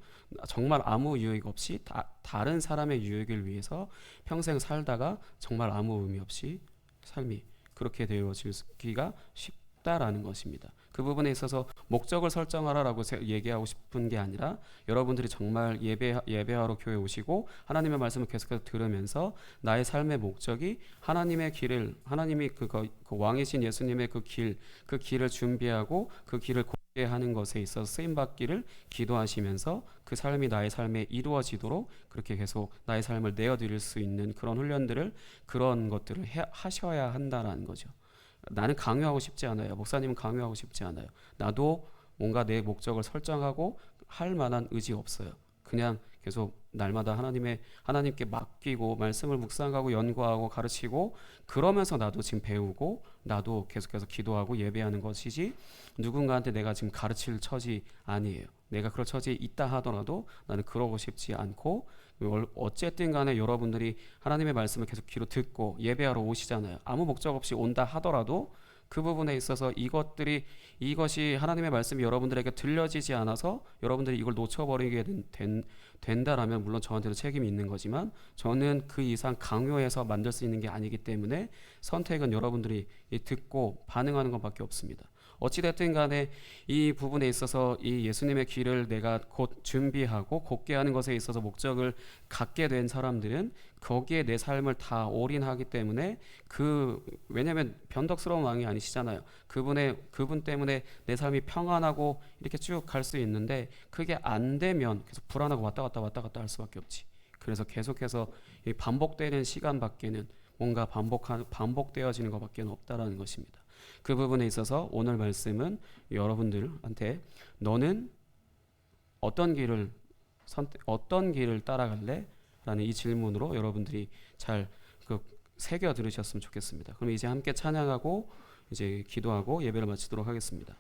정말 아무 유익 없이 다른 사람의 유익을 위해서 평생 살다가 정말 아무 의미 없이 삶이 그렇게 되어지기가 쉽다라는 것입니다. 그 부분에 있어서 목적을 설정하라라고 얘기하고 싶은 게 아니라, 여러분들이 정말 예배하러 교회 오시고 하나님의 말씀을 계속해서 들으면서 나의 삶의 목적이 하나님이 그 왕이신 예수님의 그 길을 준비하고 그 길을 곧게 하는 것에 있어서 쓰임 받기를 기도하시면서 그 삶이 나의 삶에 이루어지도록 그렇게 계속 나의 삶을 내어드릴 수 있는 그런 것들을 하셔야 한다라는 거죠. 나는 강요하고 싶지 않아요. 목사님은 강요하고 싶지 않아요. 나도 뭔가 내 목적을 설정하고 할 만한 의지 없어요. 그냥 계속 날마다 하나님께 맡기고 말씀을 묵상하고 연구하고 가르치고, 그러면서 나도 지금 배우고 나도 계속해서 기도하고 예배하는 것이지, 누군가한테 내가 지금 가르칠 처지 아니에요. 내가 그럴 처지에 있다 하더라도 나는 그러고 싶지 않고, 어쨌든 간에 여러분들이 하나님의 말씀을 계속 귀로 듣고 예배하러 오시잖아요. 아무 목적 없이 온다 하더라도 그 부분에 있어서 이것이 하나님의 말씀이 여러분들에게 들려지지 않아서 여러분들이 이걸 놓쳐버리게 된다라면 물론 저한테도 책임이 있는 거지만, 저는 그 이상 강요해서 만들 수 있는 게 아니기 때문에 선택은 여러분들이 듣고 반응하는 것밖에 없습니다. 어찌됐든 간에 이 부분에 있어서 이 예수님의 길을 내가 곧 준비하고 곧게 하는 것에 있어서 목적을 갖게 된 사람들은 거기에 내 삶을 다 올인하기 때문에, 왜냐하면 변덕스러운 왕이 아니시잖아요. 그분 때문에 내 삶이 평안하고 이렇게 쭉 갈 수 있는데, 그게 안 되면 계속 불안하고 왔다 갔다 할 수밖에 없지. 그래서 계속해서 이 반복되는 시간밖에는 뭔가 반복되어지는 것밖에 없다라는 것입니다. 그 부분에 있어서 오늘 말씀은 여러분들한테 너는 어떤 길을 따라갈래? 라는 이 질문으로 여러분들이 잘 새겨 들으셨으면 좋겠습니다. 그럼 이제 함께 찬양하고 이제 기도하고 예배를 마치도록 하겠습니다.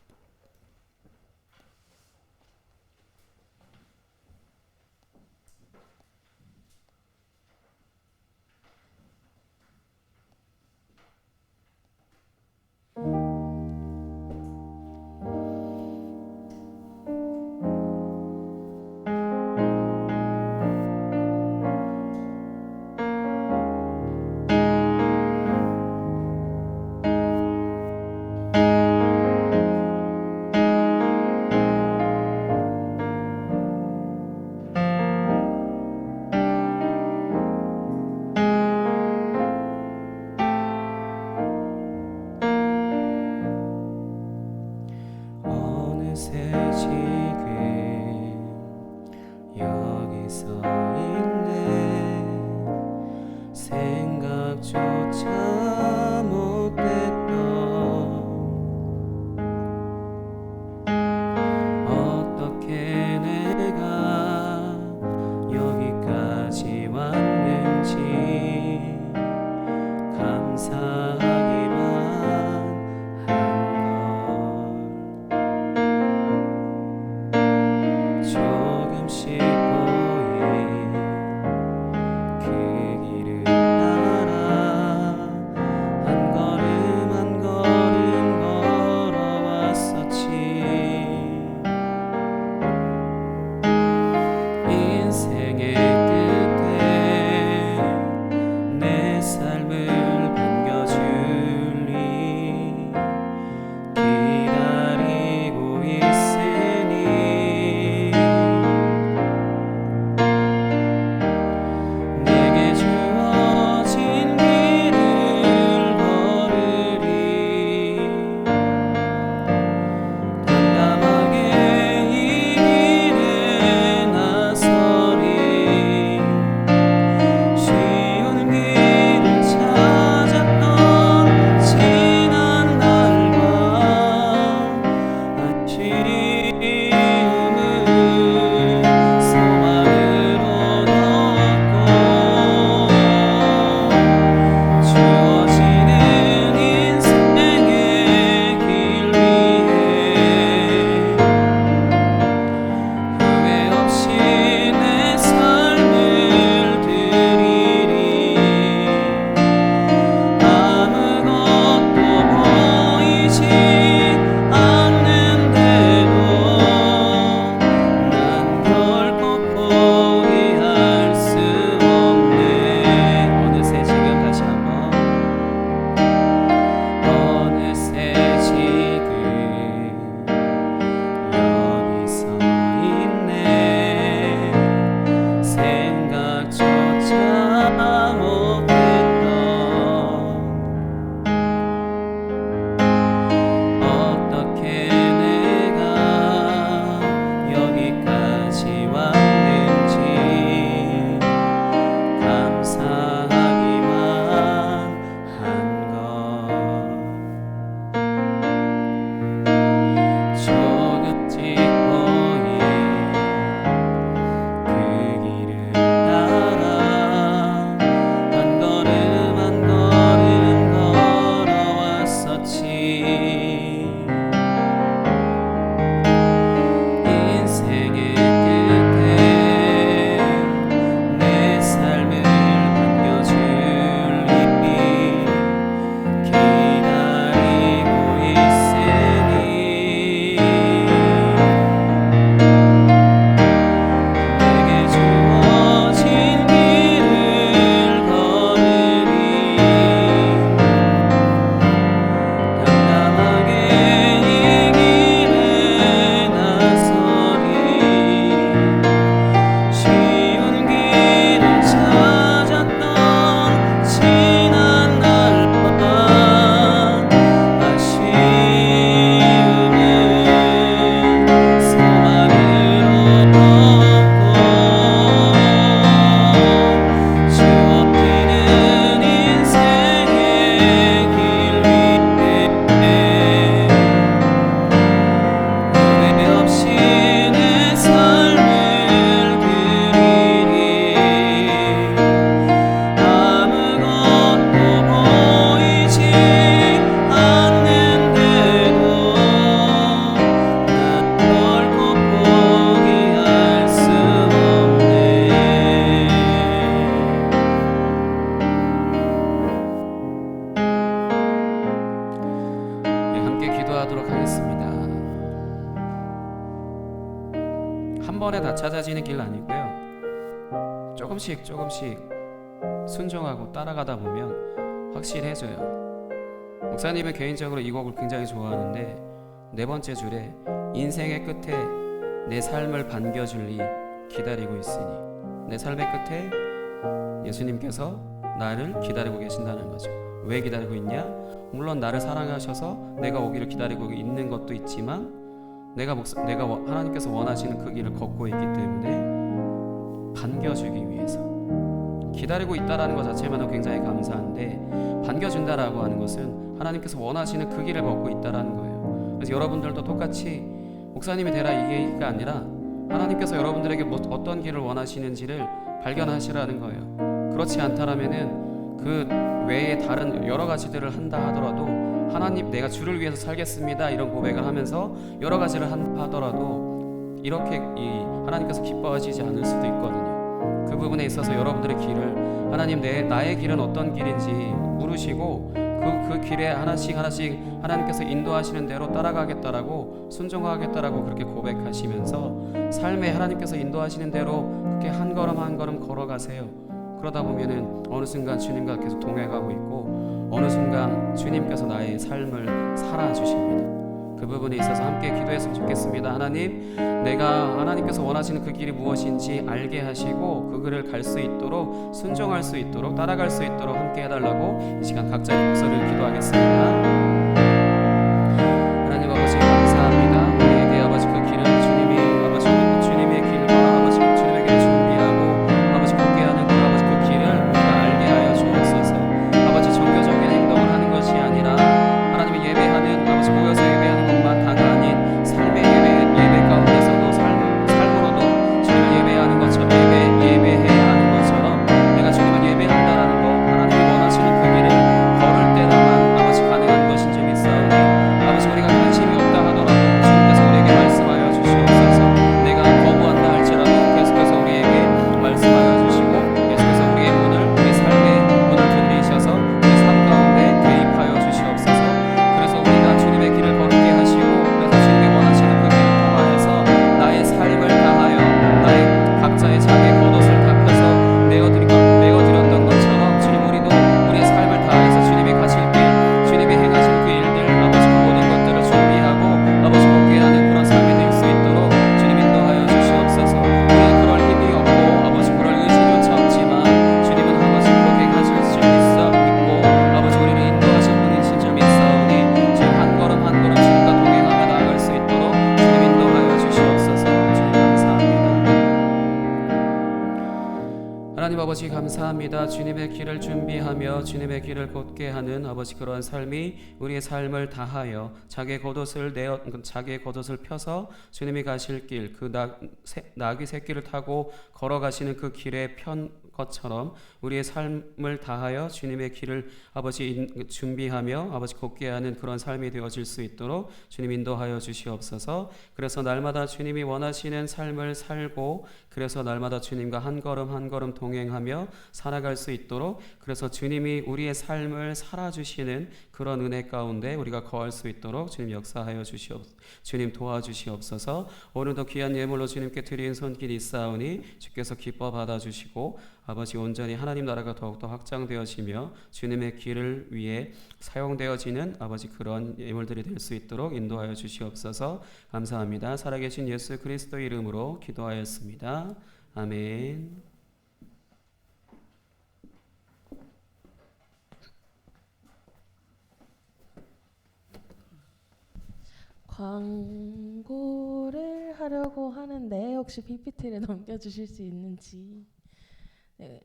빨라지는 길 아니고요. 조금씩 순종하고 따라가다 보면 확실해져요. 목사님은 개인적으로 이 곡을 굉장히 좋아하는데, 네 번째 줄에 인생의 끝에 내 삶을 반겨줄리 기다리고 있으니, 내 삶의 끝에 예수님께서 나를 기다리고 계신다는 거죠. 왜 기다리고 있냐? 물론 나를 사랑하셔서 내가 오기를 기다리고 있는 것도 있지만, 내가 하나님께서 원하시는 그 길을 걷고 있기 때문에 반겨주기 위해서 기다리고 있다라는 것 자체만은 굉장히 감사한데, 반겨준다라고 하는 것은 하나님께서 원하시는 그 길을 걷고 있다라는 거예요. 그래서 여러분들도 똑같이 목사님이 되라 이게 얘기가 아니라 하나님께서 여러분들에게 어떤 길을 원하시는지를 발견하시라는 거예요. 그렇지 않다라면은 그 외에 다른 여러 가지들을 한다 하더라도, 하나님 내가 주를 위해서 살겠습니다 이런 고백을 하면서 여러 가지를 하더라도 이렇게 하나님께서 기뻐하시지 않을 수도 있거든요. 그 부분에 있어서 여러분들의 길을 하나님 나의 길은 어떤 길인지 물으시고 그 길에 하나씩 하나님께서 인도하시는 대로 따라가겠다라고, 순종하겠다라고 그렇게 고백하시면서 삶에 하나님께서 인도하시는 대로 그렇게 한 걸음 한 걸음 걸어가세요. 그러다 보면은 어느 순간 주님과 계속 동행하고 있고, 어느 순간 주님께서 나의 삶을 살아주십니다. 그 부분에 있어서 함께 기도했으면 좋겠습니다. 하나님, 내가 하나님께서 원하시는 그 길이 무엇인지 알게 하시고 그 길을 갈 수 있도록, 순종할 수 있도록, 따라갈 수 있도록 함께 해달라고 이 시간 각자의 목소리를 기도하겠습니다. 하나님 아버지 감사합니다. 우리에게 아버지 그 길은 주님의 길과 아버지 주님의 길을 준비하고 아버지 걷게 하는 그 길을 우리가 알게 하여 주옵소서. 아버지 종교적인 행동을 하는 것이 아니라 하나님의 예배하는, 아버지 모여서 예배하는 것만 다가 아닌 삶의 예배 가운데서도 삶으로도 주님을 예배하는 것처럼 예배해야 하는 것처럼 내가 주님을 예배한다라는 거, 하나님이 원하시는 그 길을 걸을 때라만 아버지 가능한 것인 줄 믿사오니, 아버지 우리가 관심이 없다 하더라도 주님께서 우리에게 말씀하여 주시옵소서. 내가 거부한다 할지라도 계속해서 우리에게 말씀하여 주시고 계속해서 우리의 문을, 우리 삶의 문을 들리셔서 우리 삶 가운데 개입하여 주시옵소서. 그래서 우리가 주님의 길을 걸게 하시고, 그래서 주님이 원하시는 그 길을 통하여서 나의 삶을 다하여 나의 각자의 자기 겉옷을 다 펴서 내어드렸던 것처럼 주님, 우리도 우리의 삶을 다해서 주님이 가실 길, 주님이 행하실 그 일들, 아버지 그 모든 것들을 준비하고 아버지 걷게 하는 그런 삶이 될 수 있도록 주님 인도하여 주시옵소서. 우리는 그럴 힘이 없고 아버지 그럴 의지조차 없지만 주님은 아버지 그렇게 가실 줄 믿고 아버지 우리를 인도하실 분이신 줄 믿사오니, 주님 한 걸음 한 걸음 주님과 동행하며 나아갈 수 있도록 주님 인도하여 주시옵소서. 주님 감사합니다. 하나님 아버지 감사합니다. 주님의 길을 준비하며 주님의 길을 걷게 하는 아버지 그러한 삶이 우리의 삶을 다하여 자기의 겉옷을 펴서 주님이 가실 길, 그 나귀 새끼를 타고 걸어가시는 그 길에 편 것처럼 우리의 삶을 다하여 주님의 길을 아버지 준비하며 아버지 걷게 하는 그런 삶이 되어질 수 있도록 주님 인도하여 주시옵소서. 그래서 날마다 주님이 원하시는 삶을 살고, 그래서 날마다 주님과 한 걸음 한 걸음 동행하며 살아갈 수 있도록, 그래서 주님이 우리의 삶을 살아주시는 그런 은혜 가운데 우리가 거할 수 있도록 주님 역사하여 주님 도와주시옵소서. 오늘도 귀한 예물로 주님께 드린 손길 있사오니 주께서 기뻐 받아주시고 아버지 온전히 하나님 나라가 더욱더 확장되어지며 주님의 길을 위해 사용되어지는 아버지 그런 예물들이 될 수 있도록 인도하여 주시옵소서. 감사합니다. 살아계신 예수 그리스도 이름으로 기도하였습니다. 아멘. 광고를 하려고 하는데 혹시 PPT를 넘겨주실 수 있는지. 네.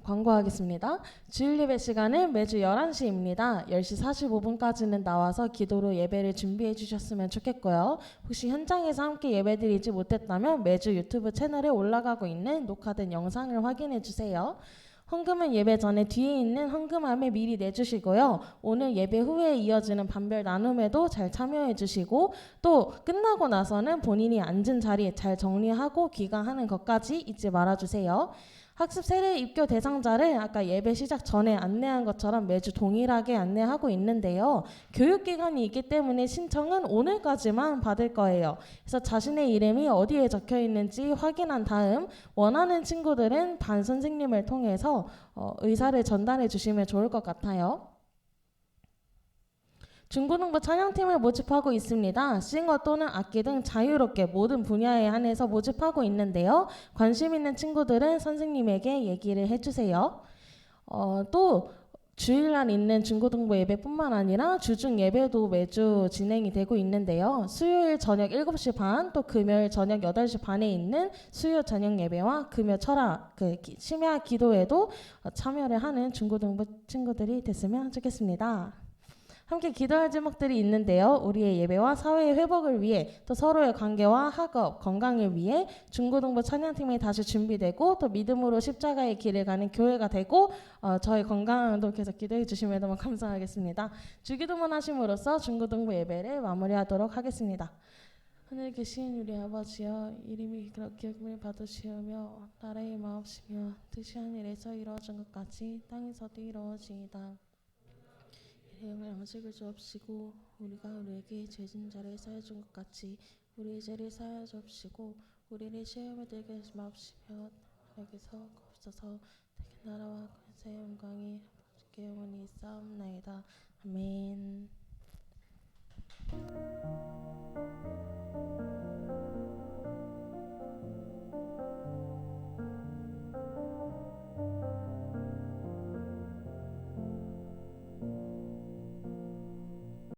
광고하겠습니다. 주일 예배 시간은 매주 11시입니다. 10시 45분까지는 나와서 기도로 예배를 준비해 주셨으면 좋겠고요. 혹시 현장에서 함께 예배드리지 못했다면 매주 유튜브 채널에 올라가고 있는 녹화된 영상을 확인해 주세요. 헌금은 예배 전에 뒤에 있는 헌금함에 미리 내주시고요. 오늘 예배 후에 이어지는 반별 나눔에도 잘 참여해 주시고, 또 끝나고 나서는 본인이 앉은 자리에 잘 정리하고 귀가하는 것까지 잊지 말아주세요. 학습 세례 입교 대상자를 아까 예배 시작 전에 안내한 것처럼 매주 동일하게 안내하고 있는데요. 교육기간이 있기 때문에 신청은 오늘까지만 받을 거예요. 그래서 자신의 이름이 어디에 적혀 있는지 확인한 다음 원하는 친구들은 반 선생님을 통해서 의사를 전달해 주시면 좋을 것 같아요. 중고등부 찬양팀을 모집하고 있습니다. 싱어 또는 악기 등 자유롭게 모든 분야에 한해서 모집하고 있는데요. 관심 있는 친구들은 선생님에게 얘기를 해주세요. 또 주일날 있는 중고등부 예배뿐만 아니라 주중 예배도 매주 진행이 되고 있는데요. 수요일 저녁 7시 반, 또 금요일 저녁 8시 반에 있는 수요 저녁 예배와 금요 철학 심야 기도에도 참여를 하는 중고등부 친구들이 됐으면 좋겠습니다. 함께 기도할 제목들이 있는데요. 우리의 예배와 사회의 회복을 위해 또 서로의 관계와 학업, 건강을 위해 중고등부 찬양팀이 다시 준비되고 또 믿음으로 십자가의 길을 가는 교회가 되고 저희 건강도 계속 기도해 주시면 너무 감사하겠습니다. 주기도문 하심으로써 중고등부 예배를 마무리하도록 하겠습니다. 하늘에 계신 우리 아버지여, 이름이 그렇게 여김을 받으시오며 나라의 마옵시며 뜻이 하늘에서 이루어진 것 같이 땅에서도 이루어지이다. 이름을 양식을 주옵시고 우리가 우리에게 죄진 자를 사해 준 것 같이 우리의 죄를 사하여 주옵시고 우리를 시험에 들게 하지 마옵시며 나에게서 없어서 나라와 권세의 영광이 아버지께 영원히 있사옵나이다. 아멘.